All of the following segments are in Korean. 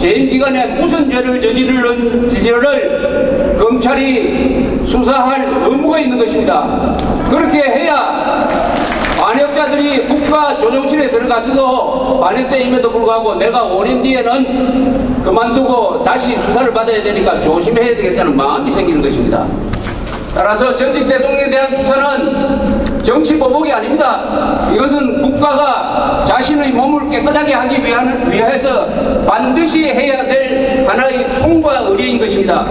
재임 기간에 무슨 죄를 저지르는지를 검찰이 수사할 의무가 있는 것입니다. 그렇게 해야 반역자들이 국가조정실에 들어가서도 반역자임에도 불구하고 내가 5년 뒤에는 그만두고 다시 수사를 받아야 되니까 조심해야 되겠다는 마음이 생기는 것입니다. 따라서 전직 대통령에 대한 수사는 정치 보복이 아닙니다. 이것은 국가가 자신의 몸을 깨끗하게 하기 위해서 반드시 해야 될 하나의 통과 의례인 것입니다.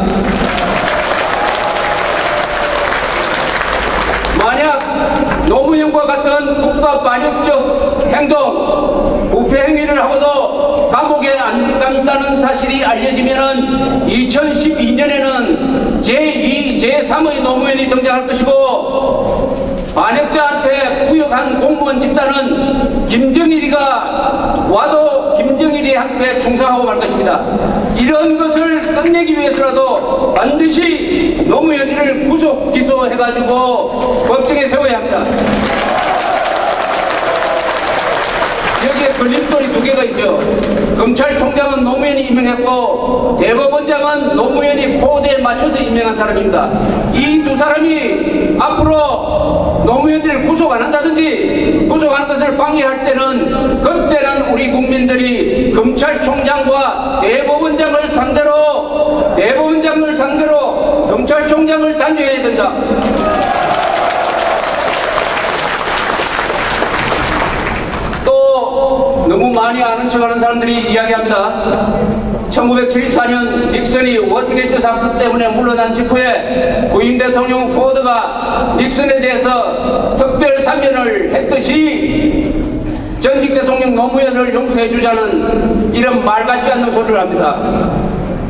만약 노무현과 같은 국가 반역적 행동, 부패 행위를 하고도 감옥에 안 간다는 사실이 알려지면은 2012년에는 제2, 제3의 노무현이 등장할 것이고 반역자한테 부역한 공무원 집단은 김정일이가 와도 김정일이한테 충성하고 말 것입니다. 이런 것을 끝내기 위해서라도 반드시 노무현이를 구속 기소해가지고 법정에 세워야 합니다. 여기에 걸림돌이 2개가 있어요. 검찰총장은 노무현이 임명했고 대법원장은 노무현이 코드에 맞춰서 임명한 사람입니다. 이 두 사람이 앞으로 노무현을 구속 안 한다든지 구속하는 것을 방해할 때는 그때는 우리 국민들이 검찰총장과 대법원장을 상대로 검찰총장을 단죄해야 된다. 또 너무 많이 아는 척하는 사람들이 이야기합니다. 1974년 닉슨이 워터게이트 사건 때문에 물러난 직후에 부임 대통령 포드가 닉슨에 대해서 특별 사면을 했듯이 전직 대통령 노무현을 용서해주자는 이런 말 같지 않는 소리를 합니다.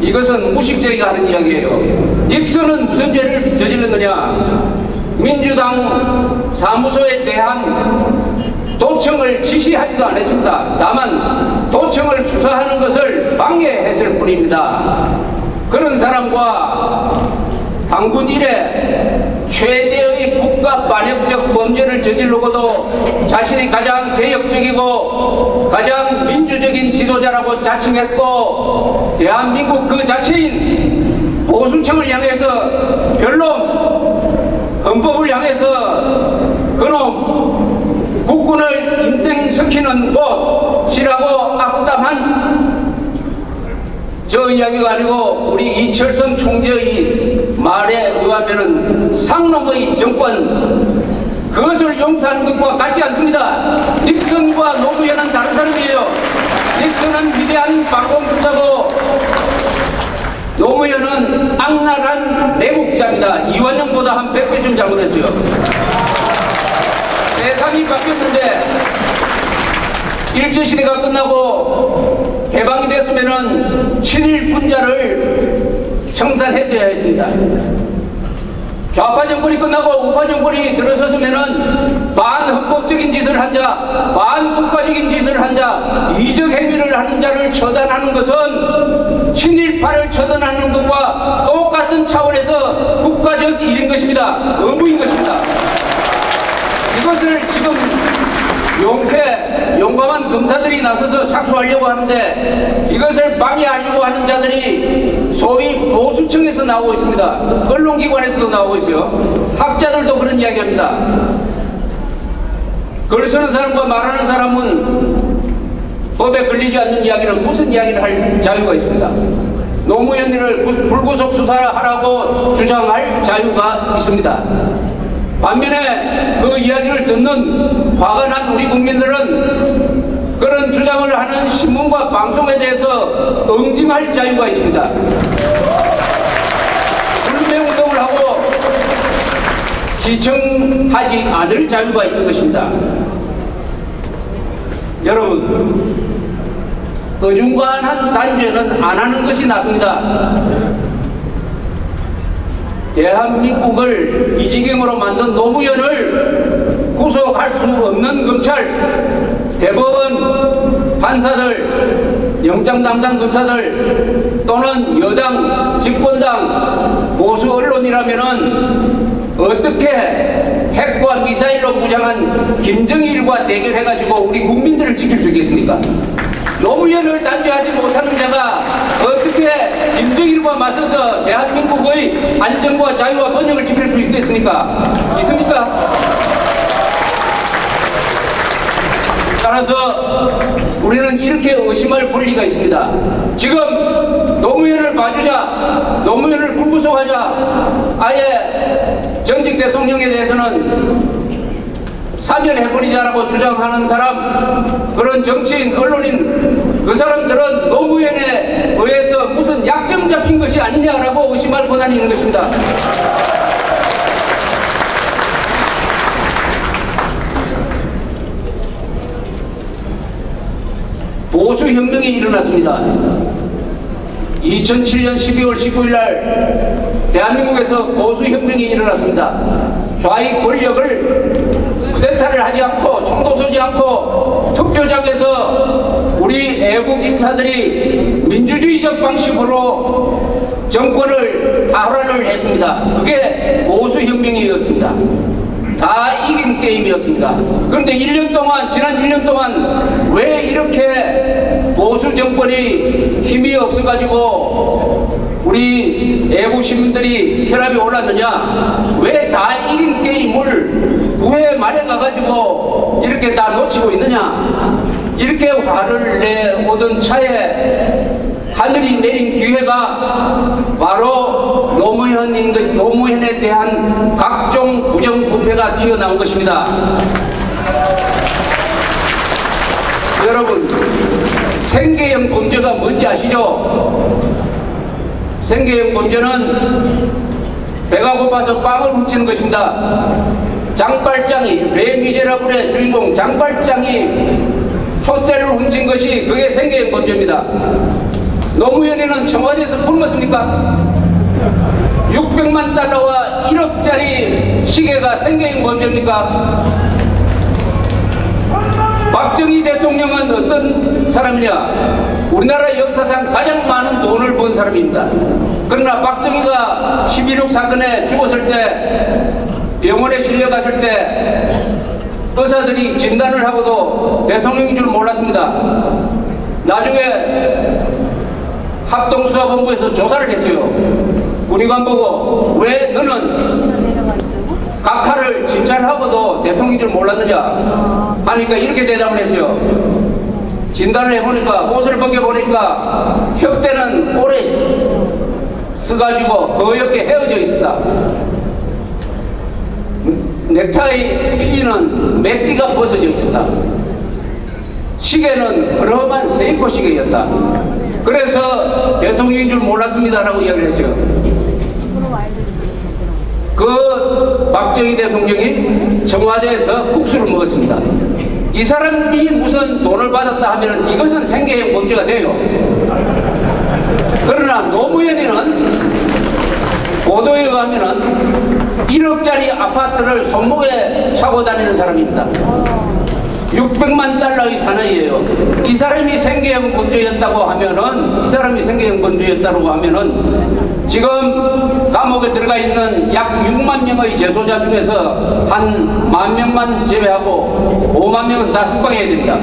이것은 무식쟁이가 하는 이야기예요. 닉슨은 무슨 죄를 저질렀느냐? 민주당 사무소에 대한 도청을 지시하지도 않았습니다. 다만 도청을 수사하는 것을 방해했을 뿐입니다. 그런 사람과 당군 이래 최대의 국가 반역적 범죄를 저지르고도 자신이 가장 개혁적이고 가장 민주적인 지도자라고 자칭했고 대한민국 그 자체인 보수청을 향해서 변론, 헌법을 향해서 그놈 국군을 인생시키는 곳이라고 악담한 저 이야기가 아니고 우리 이철성 총재의 말에 의하면은 상놈의 정권 그것을 용서하는 것과 같지 않습니다. 닉슨과 노무현은 다른 사람이에요. 닉슨은 위대한 방공부사고 노무현은 악랄한 내국자입니다. 이완영보다 한 100배쯤 잘못했어요. 세상이 바뀌었는데 일제시대가 끝나고 개방이 됐으면은 친일 분자를 청산했어야 했습니다. 좌파 정권이 끝나고 우파 정권이 들어섰으면은 반헌법적인 짓을 한 자, 반국가적인 짓을 한 자, 이적 행위를 하는 자를 처단하는 것은 친일파를 처단하는 것과 똑같은 차원에서 국가적 일인 것입니다. 의무인 것입니다. 이것을 지금 용감한 검사들이 나서서 착수하려고 하는데 이것을 방해하려고 하는 자들이 소위 보수층에서 나오고 있습니다. 언론기관에서도 나오고 있어요. 학자들도 그런 이야기합니다. 글 쓰는 사람과 말하는 사람은 법에 걸리지 않는 이야기는 무슨 이야기를 할 자유가 있습니다. 노무현을 불구속 수사하라고 주장할 자유가 있습니다. 반면에 그 이야기를 듣는 화가 난 우리 국민들은 그런 주장을 하는 신문과 방송에 대해서 응징할 자유가 있습니다. 불매운동을 하고 시청하지 않을 자유가 있는 것입니다. 여러분, 어중간한 단죄는 안 하는 것이 낫습니다. 대한민국을 이 지경으로 만든 노무현을 구속할 수 없는 검찰, 대법원, 판사들, 영장 담당 검사들 또는 여당, 집권당, 보수 언론이라면은 어떻게 핵과 미사일로 무장한 김정일과 대결해가지고 우리 국민들을 지킬 수 있겠습니까? 노무현을 단죄하지 못하는 자가 민주주의와 맞서서 대한민국의 안정과 자유와 번영을 지킬 수 있겠습니까? 있습니까? 따라서 우리는 이렇게 의심할 권리가 있습니다. 지금 노무현을 봐주자, 노무현을 불구속하자, 아예 전직 대통령에 대해서는 사면해버리자라고 주장하는 사람, 그런 정치인, 언론인, 그 사람들은 노무현에 의해서 무슨 약점 잡힌 것이 아니냐라고 의심할 권한이 있는 것입니다. 보수혁명이 일어났습니다. 2007년 12월 19일 날 대한민국에서 보수혁명이 일어났습니다. 좌익 권력을 쿠데타를 하지 않고 총도 쏘지 않고 투표장에서 우리 애국 인사들이 민주주의적 방식으로 정권을 탈환을 했습니다. 그게 보수혁명이었습니다. 다 이긴 게임이었습니다. 그런데 1년 동안, 지난 1년 동안 왜 이렇게 보수 정권이 힘이 없어가지고 우리 애국 시민들이 혈압이 올랐느냐? 왜 다 이긴 게임을 9회 말에 가가지고 이렇게 다 놓치고 있느냐? 이렇게 화를 내오던 차에 하늘이 내린 기회가 바로 노무현에 대한 각종 부정부패가 튀어나온 것입니다. 여러분, 생계형 범죄가 뭔지 아시죠? 생계형 범죄는 배가 고파서 빵을 훔치는 것입니다. 장발장이, 레미제라블의 주인공 장발장이 촛대를 훔친 것이 그게 생계형 범죄입니다. 노무현이는 청와대에서 굶었습니까? 600만 달러와 1억짜리 시계가 생계형 범죄입니까? 박정희 대통령은 어떤 사람이냐? 우리나라 역사상 가장 많은 돈을 번 사람입니다. 그러나 박정희가 11.6 사건에 죽었을 때, 병원에 실려갔을 때 의사들이 진단을 하고도 대통령인 줄 몰랐습니다. 나중에 합동수사본부에서 조사를 했어요. 군의관 보고 왜 너는 각하를 진찰하고도 대통령인 줄 몰랐느냐 하니까 이렇게 대답을 했어요. 진단을 해보니까, 옷을 벗겨보니까 혁대는 오래 써가지고 허옇게 헤어져 있었다. 넥타이 피는 몇 개가 벗어져 있었다. 시계는 허름한 세이코 시계였다. 그래서 대통령인 줄 몰랐습니다라고 이야기를 했어요. 그 박정희 대통령이 청와대에서 국수를 먹었습니다. 이 사람이 무슨 돈을 받았다 하면 이것은 생계형 범죄가 돼요. 그러나 노무현이는 보도에 의하면 1억짜리 아파트를 손목에 차고 다니는 사람입니다. 600만 달러의 사나이예요. 이 사람이 생계형 범죄였다고 하면은, 지금 감옥에 들어가 있는 약 6만 명의 재소자 중에서 한 10,000명만 제외하고 5만 명은 다 석방해야 됩니다.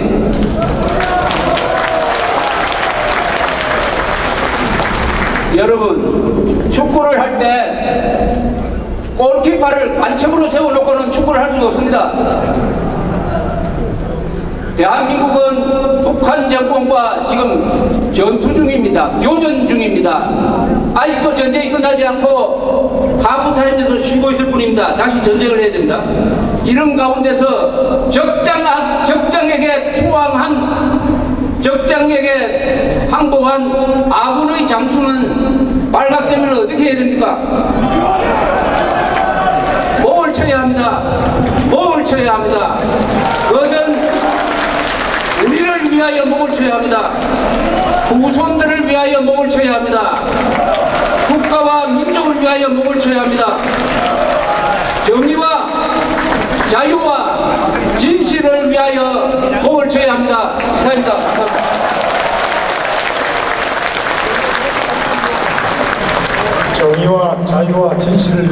여러분, 축구를 할 때 골키퍼를 관측으로 세워놓고는 축구를 할 수가 없습니다. 대한민국은 북한 정권과 지금 전투 중입니다. 교전 중입니다. 아직도 전쟁이 끝나지 않고 하프타임에서 쉬고 있을 뿐입니다. 다시 전쟁을 해야 됩니다. 이런 가운데서 적장에게 투항한, 적장에게 항복한 아군의 장수는 발각되면 어떻게 해야 됩니까? 목을 쳐야 합니다. 목을 쳐야 합니다. 그것은 우리를 위하여 목을 쳐야 합니다. 후손들을 위하여 목을 쳐야 합니다. 국가와 민족을 위하여 목을 쳐야 합니다. 정의와 자유와 진실을 위하여 목을 쳐야 합니다. 이상입니다. 감사합니다. 정의와 자유와 진실을